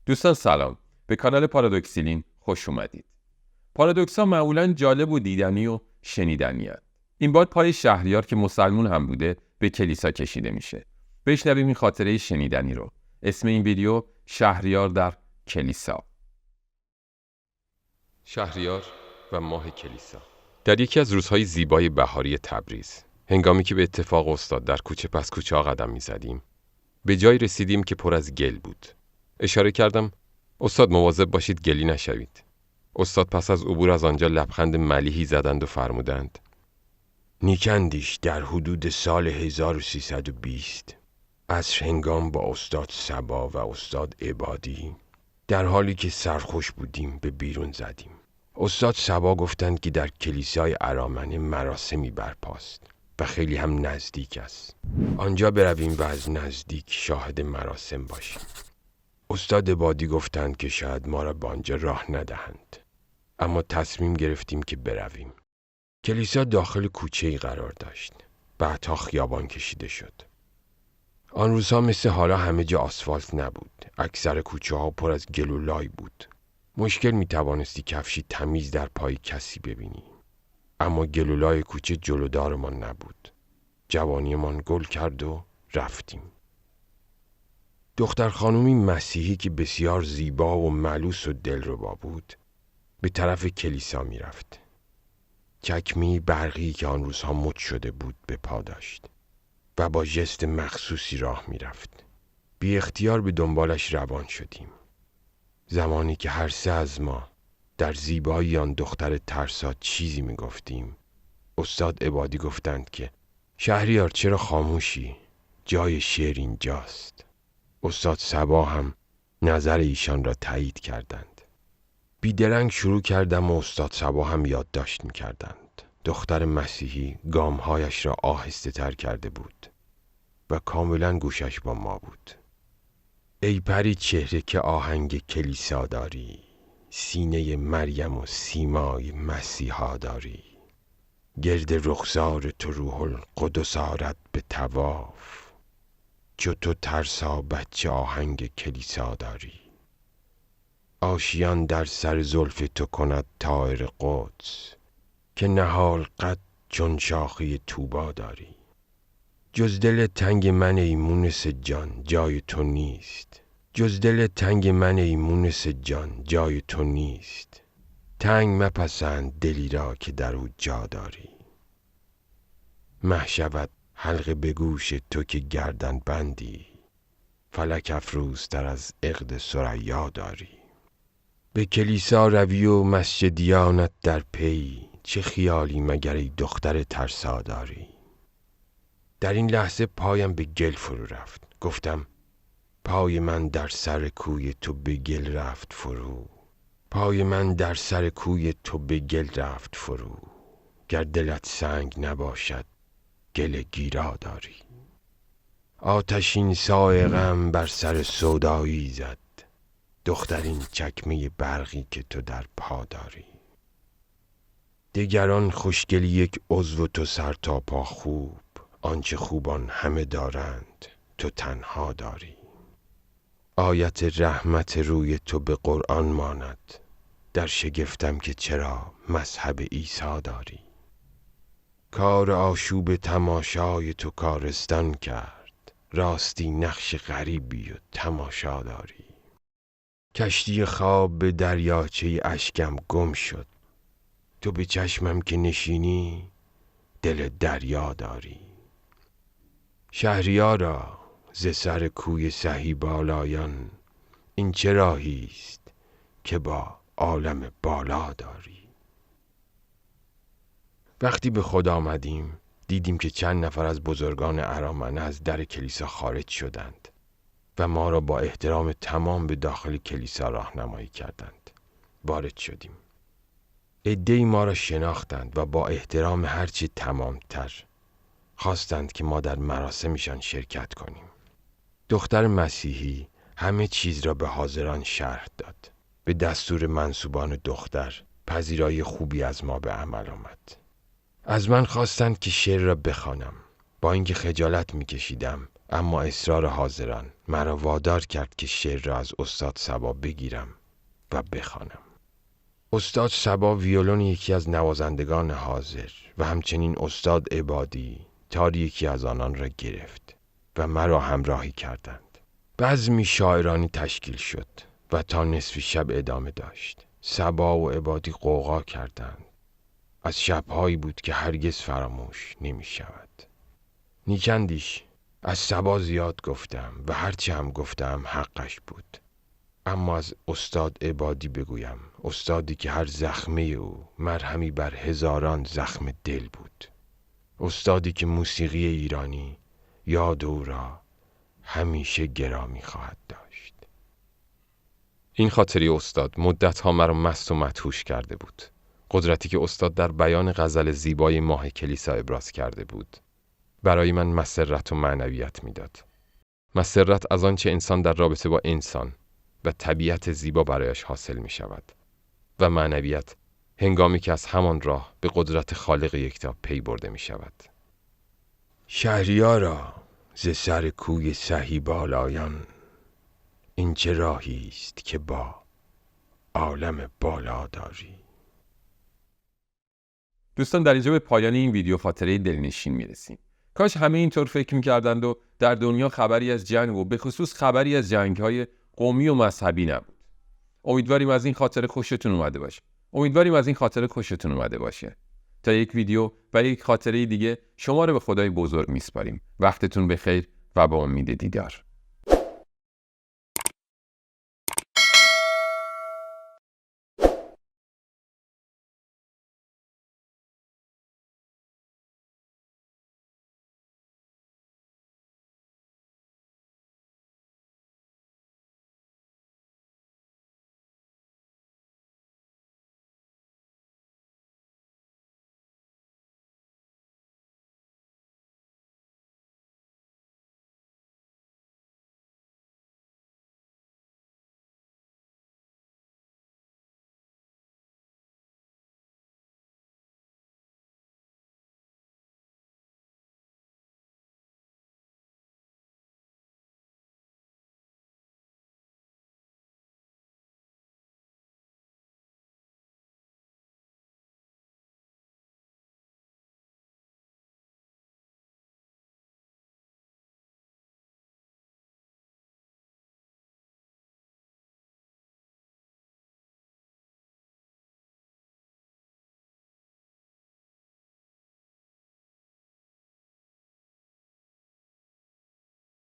دوستان سلام، به کانال پارادوکسیلین خوش اومدید. پارادوکس‌ها معمولاً جالب و دیدنی و شنیدنی هست. این بار پای شهریار که مسلمون هم بوده به کلیسا کشیده میشه. بشنویم این خاطره شنیدنی رو. اسم این ویدیو شهریار در کلیسا. شهریار و ماه کلیسا. در یکی از روزهای زیبای بهاری تبریز، هنگامی که به اتفاق استاد در کوچه پس کوچه ها قدم می‌زدیم، به جایی رسیدیم که پر از گل بود. اشاره کردم استاد مواظب باشید گلی نشوید. استاد پس از عبور از آنجا لبخند ملیحی زدند و فرمودند: نیکندیش در حدود سال 1320 عصر هنگام با استاد صبا و استاد عبادی در حالی که سرخوش بودیم به بیرون زدیم. استاد صبا گفتند که در کلیسای ارامنه مراسمی برپاست و خیلی هم نزدیک است. آنجا برویم و از نزدیک شاهد مراسم باشیم. استاد عبادی گفتند که شاید ما را به آنجا راه ندهند، اما تصمیم گرفتیم که برویم. کلیسا داخل کوچه‌ای قرار داشت. بعدها خیابان کشیده شد. آن روزها مثل حالا همه جا آسفالت نبود. اکثر کوچه ها پر از گل و لای بود. مشکل می توانستی کفشی تمیز در پای کسی ببینی. اما گل و لای کوچه جلودارمان نبود. جوانیمان گل کرد و رفتیم. دختر خانومی مسیحی که بسیار زیبا و ملوس و دلربا بود به طرف کلیسا می رفت. چکمی برقی که آن روزها مد شده بود به پا داشت و با ژست مخصوصی راه می رفت. بی اختیار به دنبالش روان شدیم. زمانی که هر سه از ما در زیبایی آن دختر ترسا چیزی می گفتیم، استاد عبادی گفتند که شهریار چرا خاموشی؟ جای شعر اینجاست. استاد صبا هم نظر ایشان را تایید کردند. بیدرنگ شروع کردم و استاد صبا هم یادداشت می کردند. دختر مسیحی گامهایش را آهسته تر کرده بود و کاملا گوشش با ما بود. ای پری چهره که آهنگ کلیسا داری، سینه مریم و سیمای مسیحا داری، گرد رخسار تو روح القدس آرد به طواف، چو تو ترسا بچه آهنگ کلیسا داری. آشیان در سر زلف تو کند طایر قدس، که نهال قد چون شاخه طوبا داری. جز دل تنگ من ای مونس جان جای تو نیست، جز دل تنگ من ای مونس جان جای تو نیست. تنگ مپسند دلی را که در او جا داری. مه شود حلقه به گوش تو که گردن بندی، فلک افروزتر از عقد ثریا داری. به کلیسا روی و مسجدیانت در پی، چه خیالی مگر ای دختر ترسا داری. در این لحظه پایم به گل فرو رفت. گفتم پای من در سر کوی تو به گل رفت فرو، پای من در سر کوی تو به گل رفت فرو. گر دلت سنگ نباشد گل گیرا داری. آتشین صاعقه‌ام بر سر سودایی زد، دخترین چکمه برقی که تو در پا داری. دگران خوشگلی یک عضو تو سر تا پا خوب، آنچه خوبان همه دارند تو تنها داری. آیت رحمت روی تو به قرآن ماند، در شگفتم که چرا مذهب عیسی داری. کار آشوب تماشای تو کارستان کرد، راستی نقش غریبی و تماشا داری. کشتی خواب به دریاچه اشکم گم شد، تو به چشمم که نشینی دل دریا داری. شهریارا ز سر کوی سهی بالایان، این چه راهیست که با عالم بالا داری. وقتی به خود آمدیم دیدیم که چند نفر از بزرگان ارامنه از در کلیسا خارج شدند و ما را با احترام تمام به داخل کلیسا راهنمایی کردند. وارد شدیم. عده‌ای ما را شناختند و با احترام هرچه تمامتر خواستند که ما در مراسمشان شرکت کنیم. دختر مسیحی همه چیز را به حاضران شرح داد. به دستور منسوبان دختر پذیرایی خوبی از ما به عمل آمد. از من خواستند که شعر را بخوانم. با اینکه خجالت می‌کشیدم اما اصرار حاضران مرا وادار کرد که شعر را از استاد صبا بگیرم و بخوانم. استاد صبا ویولون یکی از نوازندگان حاضر و همچنین استاد عبادی تار یکی از آنان را گرفت و مرا همراهی کردند. بزمی شاعرانی تشکیل شد و تا نصف شب ادامه داشت. صبا و عبادی غوغا کردند. از شبهایی بود که هرگز فراموش نمی شود. نیکندیش، از صبا زیاد گفتم و هرچی هم گفتم حقش بود. اما از استاد عبادی بگویم، استادی که هر زخمه او مرهمی بر هزاران زخم دل بود. استادی که موسیقی ایرانی یاد او را همیشه گرامی خواهد داشت. این خاطره استاد مدت‌ها مرا مست و مدهوش کرده بود. قدرتی که استاد در بیان غزل زیبای ماه کلیسا ابراز کرده بود برای من مسرت و معنویت میداد. مسرت از آنچه انسان در رابطه با انسان و طبیعت زیبا برایش حاصل می شود و معنویت هنگامی که از همان راه به قدرت خالق یکتا پی برده می شود. شهریارا ز سر کوی سهی بالایان، این چه راهی است که با عالم بالا داری. دوستان، در اینجا به پایان این ویدیو خاطره دلنشین میرسیم. کاش همه اینطور فکر میکردند و در دنیا خبری از جنگ و به خصوص خبری از جنگ‌های قومی و مذهبی نبود. امیدواریم از این خاطره خوشتون اومده باشه. تا یک ویدیو و یک خاطره دیگه شما رو به خدای بزرگ میسپاریم. وقتتون بخیر و با امید دیدار.